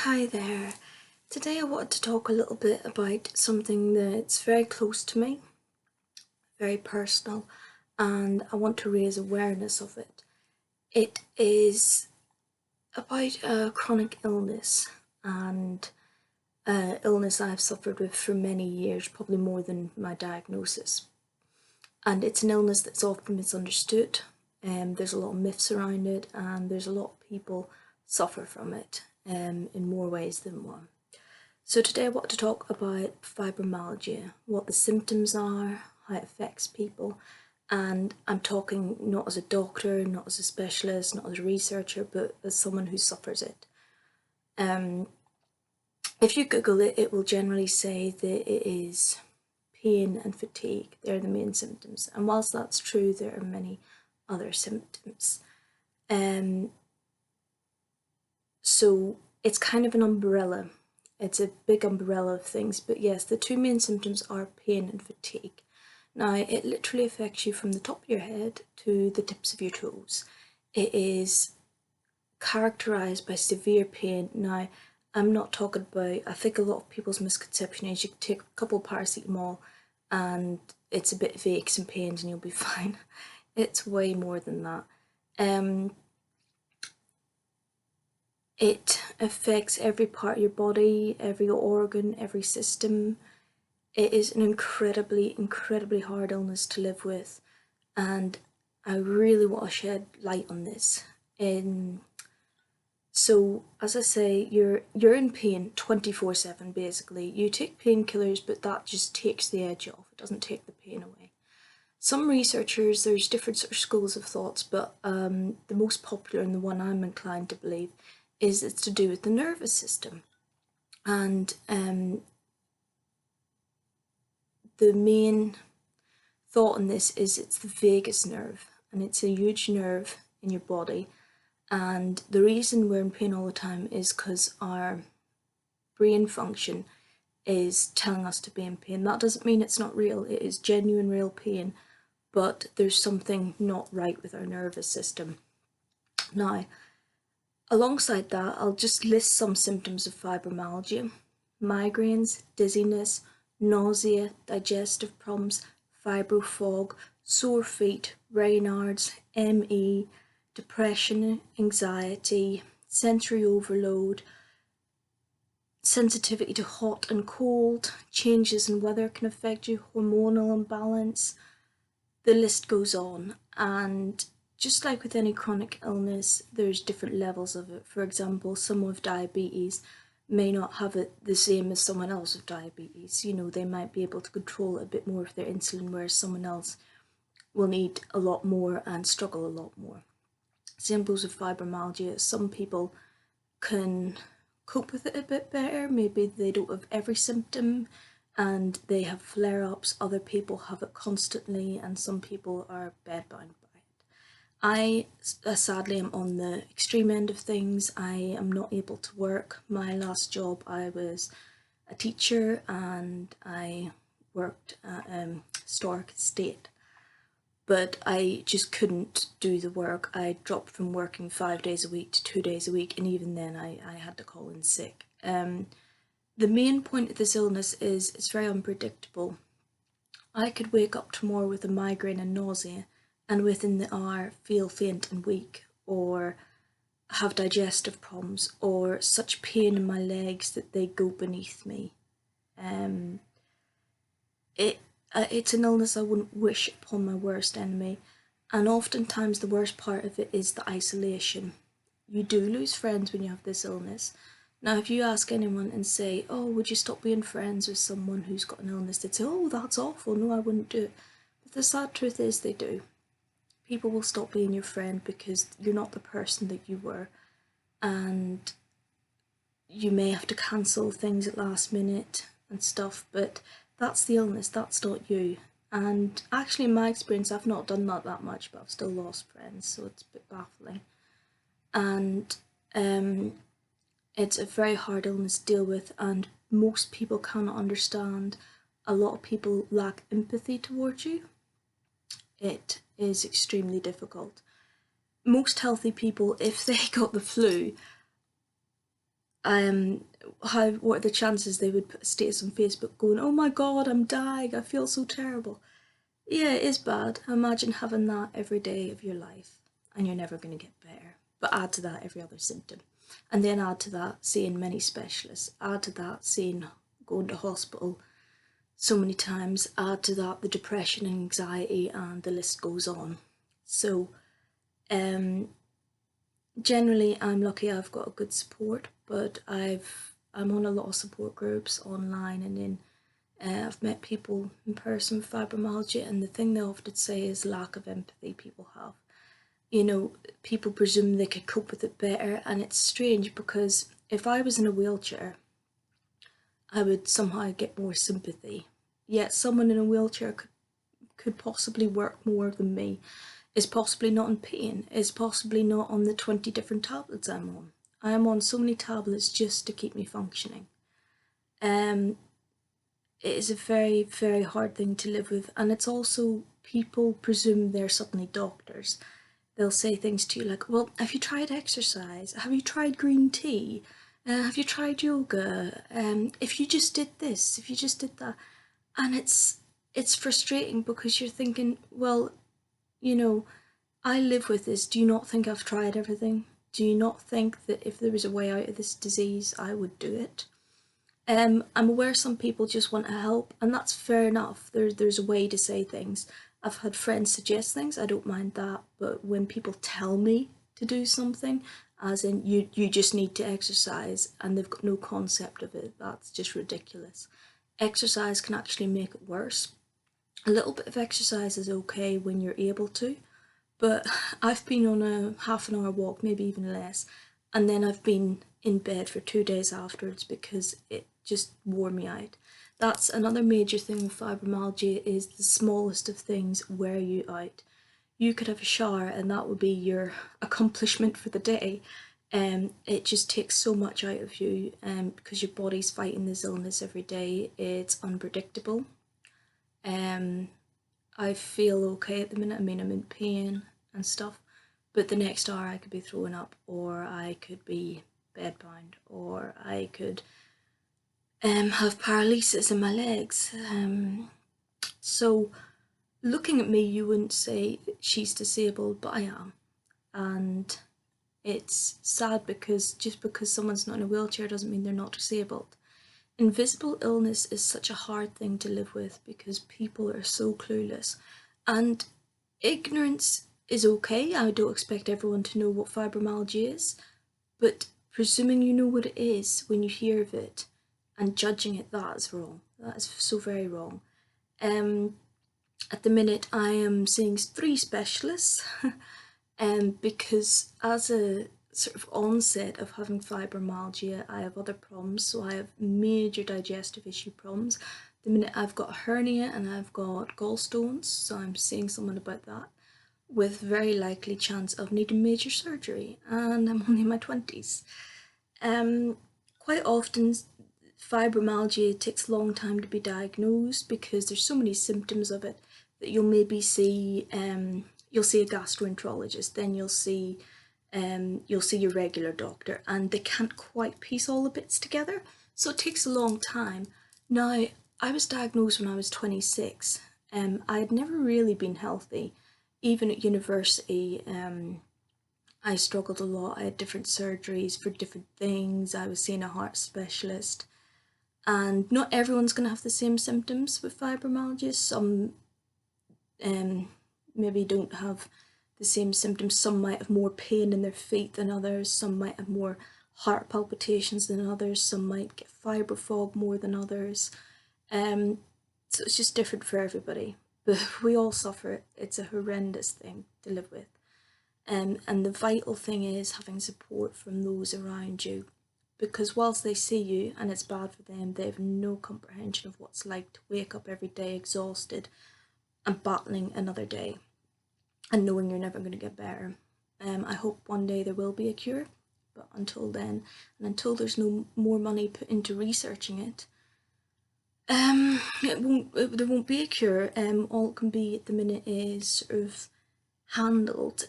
Hi there. Today I wanted to talk a little bit about something that's very close to me, very personal, and I want to raise awareness of it. It is about a chronic illness and illness I've suffered with for many years, probably more than my diagnosis. And it's an illness that's often misunderstood. There's a lot of myths around it, and there's a lot of people suffer from it in more ways than one. So today I want to talk about fibromyalgia, what the symptoms are, how it affects people, and I'm talking not as a doctor, not as a specialist, not as a researcher, but as someone who suffers it. If you Google it, it will generally say that it is pain and fatigue. They're the main symptoms, and whilst that's true, there are many other symptoms. So it's kind of an umbrella. It's a big umbrella of things, but yes, the two main symptoms are pain and fatigue. Now, it literally affects you from the top of your head to the tips of your toes. It is characterised by severe pain. Now, I'm not talking about, I think a lot of people's misconception is you can take a couple of paracetamol and it's a bit of aches and pains and you'll be fine. It's way more than that. It affects every part of your body, every organ, every system. It is an incredibly, incredibly hard illness to live with, and I really want to shed light on this. So, as I say, you're in pain 24/7 basically. You take painkillers, but that just takes the edge off. It doesn't take the pain away. Some researchers, there's different sort of schools of thoughts, but the most popular and the one I'm inclined to believe is it's to do with the nervous system. And the main thought on this is it's the vagus nerve, and it's a huge nerve in your body. And the reason we're in pain all the time is because our brain function is telling us to be in pain. That doesn't mean it's not real, it is genuine, real pain, but there's something not right with our nervous system. Now, alongside that, I'll just list some symptoms of fibromyalgia: migraines, dizziness, nausea, digestive problems, fibro fog, sore feet, Raynaud's, ME, depression, anxiety, sensory overload, sensitivity to hot and cold, changes in weather can affect you, hormonal imbalance. The list goes on, and just like with any chronic illness, there's different levels of it. For example, someone with diabetes may not have it the same as someone else with diabetes. You know, they might be able to control a bit more of their insulin, whereas someone else will need a lot more and struggle a lot more. Same goes with fibromyalgia. Some people can cope with it a bit better. Maybe they don't have every symptom and they have flare-ups. Other people have it constantly, and some people are bedbound by it. I sadly am on the extreme end of things. I am not able to work. My last job, I was a teacher and I worked at Stork Estate, but I just couldn't do the work. I dropped from working 5 days a week to 2 days a week, and even then I had to call in sick. The main point of this illness is it's very unpredictable. I could wake up tomorrow with a migraine and nausea, and within the hour feel faint and weak, or have digestive problems, or such pain in my legs that they go beneath me. It's an illness I wouldn't wish upon my worst enemy, and oftentimes the worst part of it is the isolation. You do lose friends when you have this illness. Now, if you ask anyone and say, oh, would you stop being friends with someone who's got an illness, they'd say, oh, that's awful, no, I wouldn't do it. But the sad truth is they do. People will stop being your friend because you're not the person that you were, and you may have to cancel things at last minute and stuff, but that's the illness, that's not you. And actually, in my experience, I've not done that much, but I've still lost friends, so it's a bit baffling. And it's a very hard illness to deal with, and most people cannot understand. A lot of people lack empathy towards you. It is extremely difficult. Most healthy people, if they got the flu, what are the chances they would put a status on Facebook going, oh my god, I'm dying, I feel so terrible. Yeah, it is bad. Imagine having that every day of your life and you're never going to get better. But add to that every other symptom. And then add to that seeing many specialists. Add to that seeing going to hospital so many times. Add to that the depression and anxiety, and the list goes on. So generally I'm lucky I've got a good support, but I'm on a lot of support groups online, and then I've met people in person with fibromyalgia, and the thing they often say is lack of empathy people have. You know, people presume they could cope with it better, and it's strange because if I was in a wheelchair, I would somehow get more sympathy. Yet someone in a wheelchair could possibly work more than me, is possibly not in pain, is possibly not on the 20 different tablets I'm on. I am on so many tablets just to keep me functioning. It is a very, very hard thing to live with, and it's also, people presume they're suddenly doctors. They'll say things to you like, well, have you tried exercise? Have you tried green tea? Have you tried yoga? If you just did this, if you just did that. And it's frustrating because you're thinking, well, you know, I live with this. Do you not think I've tried everything? Do you not think that if there was a way out of this disease, I would do it? I'm aware some people just want to help, and that's fair enough. There's a way to say things. I've had friends suggest things, I don't mind that, but when people tell me to do something, as in you just need to exercise, and they've got no concept of it, that's just ridiculous. Exercise can actually make it worse. A little bit of exercise is okay when you're able to, but I've been on a half an hour walk, maybe even less, and then I've been in bed for 2 days afterwards because it just wore me out. That's another major thing with fibromyalgia, is the smallest of things wear you out. You could have a shower and that would be your accomplishment for the day. It just takes so much out of you, because your body's fighting this illness every day. It's unpredictable. I feel okay at the minute. I mean, I'm in pain and stuff, but the next hour I could be throwing up, or I could be bedbound, or I could have paralysis in my legs. So looking at me, you wouldn't say she's disabled, but I am. And it's sad because just because someone's not in a wheelchair doesn't mean they're not disabled. Invisible illness is such a hard thing to live with because people are so clueless. And ignorance is okay. I don't expect everyone to know what fibromyalgia is, but presuming you know what it is when you hear of it and judging it, that is wrong. That is so very wrong. At the minute I am seeing 3 specialists because as a sort of onset of having fibromyalgia, I have other problems. So I have major digestive issue problems. The minute I've got a hernia and I've got gallstones, so I'm seeing someone about that, with very likely chance of needing major surgery, and I'm only in my 20s. Quite often fibromyalgia takes a long time to be diagnosed because there's so many symptoms of it that you'll maybe see you'll see a gastroenterologist, then you'll see your regular doctor, and they can't quite piece all the bits together, so it takes a long time. Now, I was diagnosed when I was 26. I had never really been healthy. Even at university, I struggled a lot. I had different surgeries for different things. I was seeing a heart specialist. And not everyone's going to have the same symptoms with fibromyalgia. Some maybe don't have the same symptoms. Some might have more pain in their feet than others. Some might have more heart palpitations than others. Some might get fibro fog more than others. So it's just different for everybody. But we all suffer it. It's a horrendous thing to live with. And the vital thing is having support from those around you, because whilst they see you and it's bad for them, they have no comprehension of what it's like to wake up every day exhausted and battling another day and knowing you're never going to get better. I hope one day there will be a cure, but until then, and until there's no more money put into researching it, there won't be a cure. All it can be at the minute is sort of handled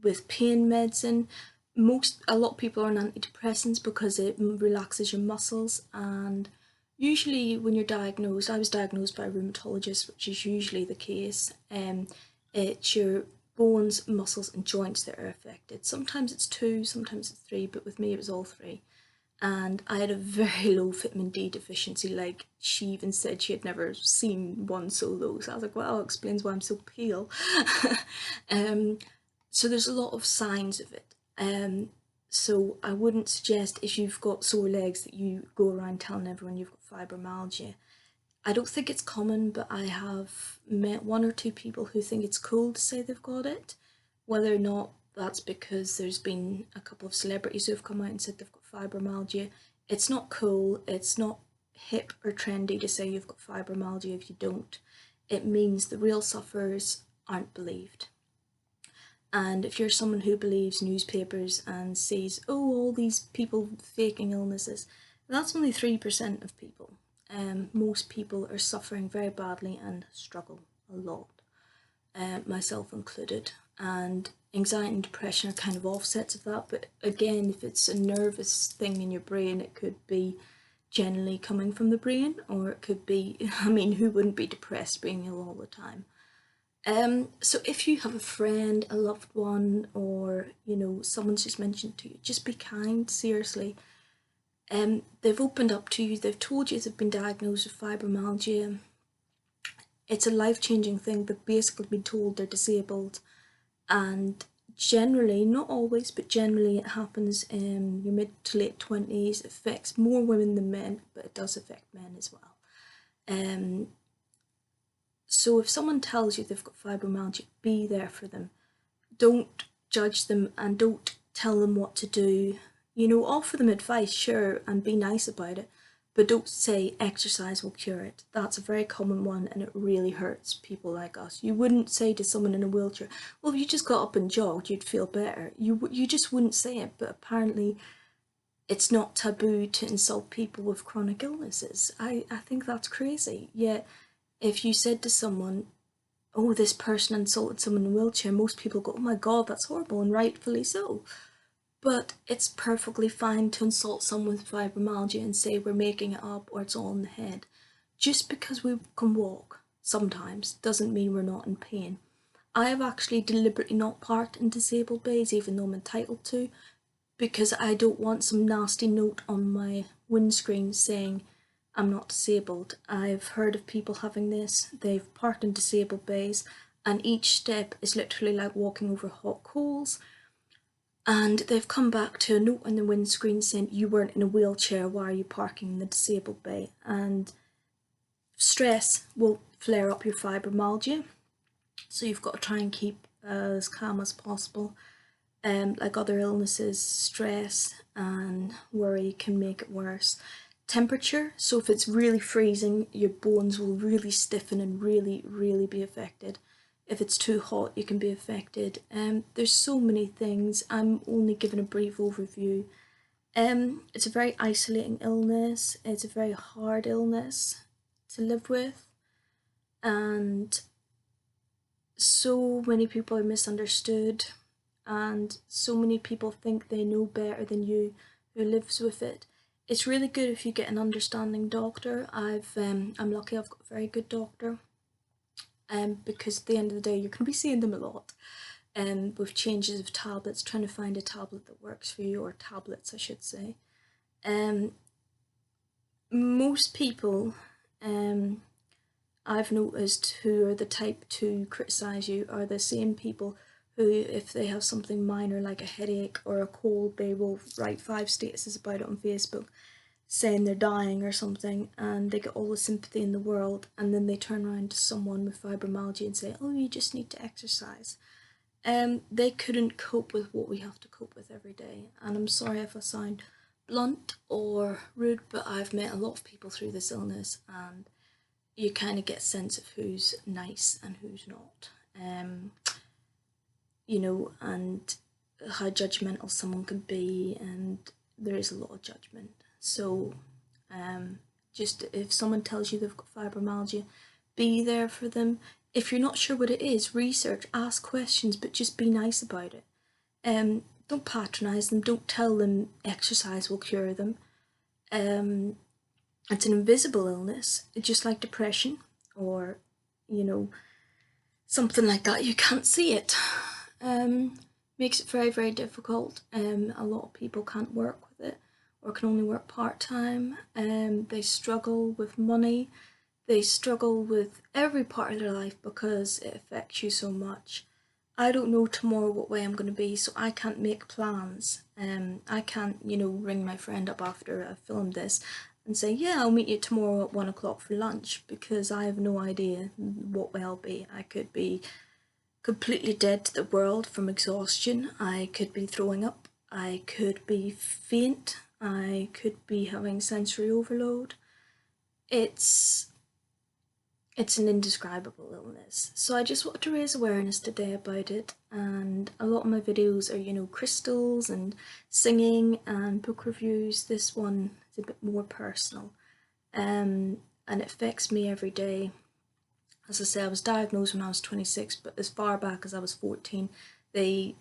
with pain medicine, a lot of people are on antidepressants because it relaxes your muscles, and usually when you're diagnosed, I was diagnosed by a rheumatologist, which is usually the case, it's your bones, muscles and joints that are affected. Sometimes it's two, sometimes it's three, but with me it was all three. And I had a very low vitamin D deficiency. Like, she even said she had never seen one so low. So I was like, well, it explains why I'm so pale. um, so there's a lot of signs of it. So I wouldn't suggest, if you've got sore legs, that you go around telling everyone you've got fibromyalgia. I don't think it's common, but I have met one or two people who think it's cool to say they've got it. Whether or not that's because there's been a couple of celebrities who have come out and said they've got fibromyalgia. It's not cool, it's not hip or trendy to say you've got fibromyalgia if you don't. It means the real sufferers aren't believed. And if you're someone who believes newspapers and sees, oh, all these people faking illnesses, that's only 3% of people. Most people are suffering very badly and struggle a lot, myself included. And anxiety and depression are kind of offsets of that, but again, if it's a nervous thing in your brain, it could be generally coming from the brain, or it could be, I mean, who wouldn't be depressed being ill all the time? So if you have a friend, a loved one, or someone's just mentioned to you, just be kind, seriously. They've opened up to you, they've told you they've been diagnosed with fibromyalgia. It's a life-changing thing. They've basically been told they're disabled, and generally, not always, but generally it happens in your mid to late 20s. It affects more women than men, but it does affect men as well. So if someone tells you they've got fibromyalgia, be there for them. Don't judge them and don't tell them what to do. Offer them advice, sure, and be nice about it, but don't say exercise will cure it. That's a very common one, and it really hurts people like us. You wouldn't say to someone in a wheelchair, well, if you just got up and jogged, you'd feel better. You just wouldn't say it, but apparently it's not taboo to insult people with chronic illnesses. I think that's crazy. Yet, if you said to someone, oh, this person insulted someone in a wheelchair, most people go, oh my god, that's horrible, and rightfully so. But it's perfectly fine to insult someone with fibromyalgia and say we're making it up or it's all in the head. Just because we can walk sometimes doesn't mean we're not in pain. I have actually deliberately not parked in disabled bays, even though I'm entitled to, because I don't want some nasty note on my windscreen saying I'm not disabled. I've heard of people having this. They've parked in disabled bays, and each step is literally like walking over hot coals. And they've come back to a note on the windscreen saying, you weren't in a wheelchair, why are you parking in the disabled bay? And stress will flare up your fibromyalgia, so you've got to try and keep as calm as possible. Like other illnesses, stress and worry can make it worse. Temperature, so if it's really freezing, your bones will really stiffen and really be affected. If it's too hot, you can be affected. There's so many things. I'm only giving a brief overview. It's a very isolating illness. It's a very hard illness to live with, and so many people are misunderstood, and so many people think they know better than you who lives with it. It's really good if you get an understanding doctor. I'm lucky I've got a very good doctor, because at the end of the day you're going to be seeing them a lot, with changes of tablets, trying to find a tablet that works for you, or tablets I should say. Most people I've noticed who are the type to criticise you are the same people who, if they have something minor like a headache or a cold, they will write 5 statuses about it on Facebook saying they're dying or something, and they get all the sympathy in the world, and then they turn around to someone with fibromyalgia and say, oh, you just need to exercise. They couldn't cope with what we have to cope with every day, and I'm sorry if I sound blunt or rude, but I've met a lot of people through this illness, and you kind of get a sense of who's nice and who's not. And how judgmental someone can be, and there is a lot of judgment. So just if someone tells you they've got fibromyalgia, be there for them. If you're not sure what it is, research, ask questions, but just be nice about it. don't patronise them, don't tell them exercise will cure them. It's an invisible illness, just like depression or, you know, something like that. You can't see it. Makes it very, very difficult. A lot of people can't work with it or can only work part-time. They struggle with money. They struggle with every part of their life because it affects you so much. I don't know tomorrow what way I'm going to be, so I can't make plans. I can't, ring my friend up after I filmed this and say, yeah, I'll meet you tomorrow at 1 o'clock for lunch, because I have no idea what way I'll be. I could be completely dead to the world from exhaustion. I could be throwing up. I could be faint. I could be having sensory overload. It's an indescribable illness. So I just wanted to raise awareness today about it, and a lot of my videos are, crystals and singing and book reviews. This one is a bit more personal, and it affects me every day. As I say, I was diagnosed when I was 26, but as far back as I was 14, I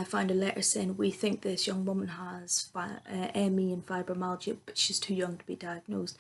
found a letter saying, we think this young woman has ME and fibromyalgia, but she's too young to be diagnosed.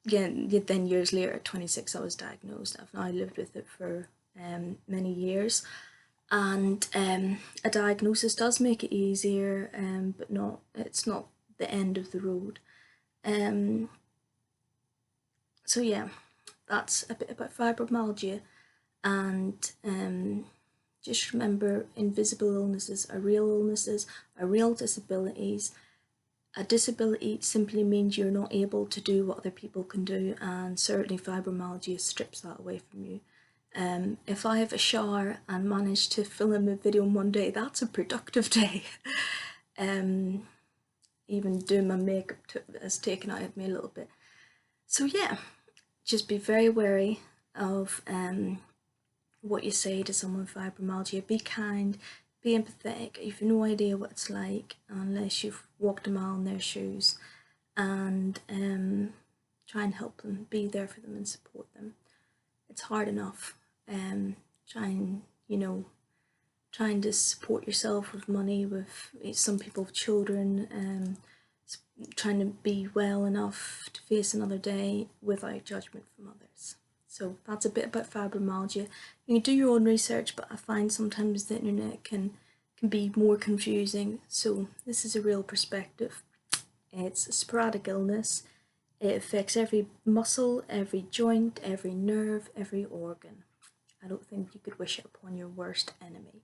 Then years later, at 26, I was diagnosed. I've now lived with it for many years, and a diagnosis does make it easier, but it's not the end of the road. So yeah, that's a bit about fibromyalgia, and just remember, invisible illnesses are real disabilities. A disability simply means you're not able to do what other people can do, and certainly fibromyalgia strips that away from you. If I have a shower and manage to film a video in one day, that's a productive day. Even doing my makeup has taken out of me a little bit. So yeah, just be very wary of what you say to someone with fibromyalgia. Be kind, be empathetic. You've no idea what it's like unless you've walked a mile in their shoes, and try and help them, be there for them and support them. It's hard enough trying to support yourself with money, with some people with children, trying to be well enough to face another day without judgment from others. So that's a bit about fibromyalgia. You can do your own research, but I find sometimes the internet can be more confusing. So this is a real perspective. It's a sporadic illness. It affects every muscle, every joint, every nerve, every organ. I don't think you could wish it upon your worst enemy,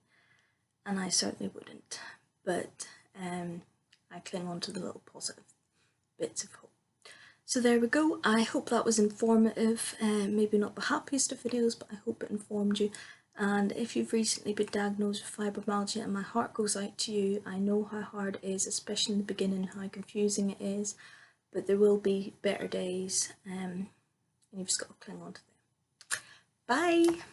and I certainly wouldn't. But I cling on to the little positive bits of hope. So there we go. I hope that was informative. Maybe not the happiest of videos, but I hope it informed you. And if you've recently been diagnosed with fibromyalgia, and my heart goes out to you, I know how hard it is, especially in the beginning, how confusing it is, but there will be better days, and you've just got to cling on to them. Bye!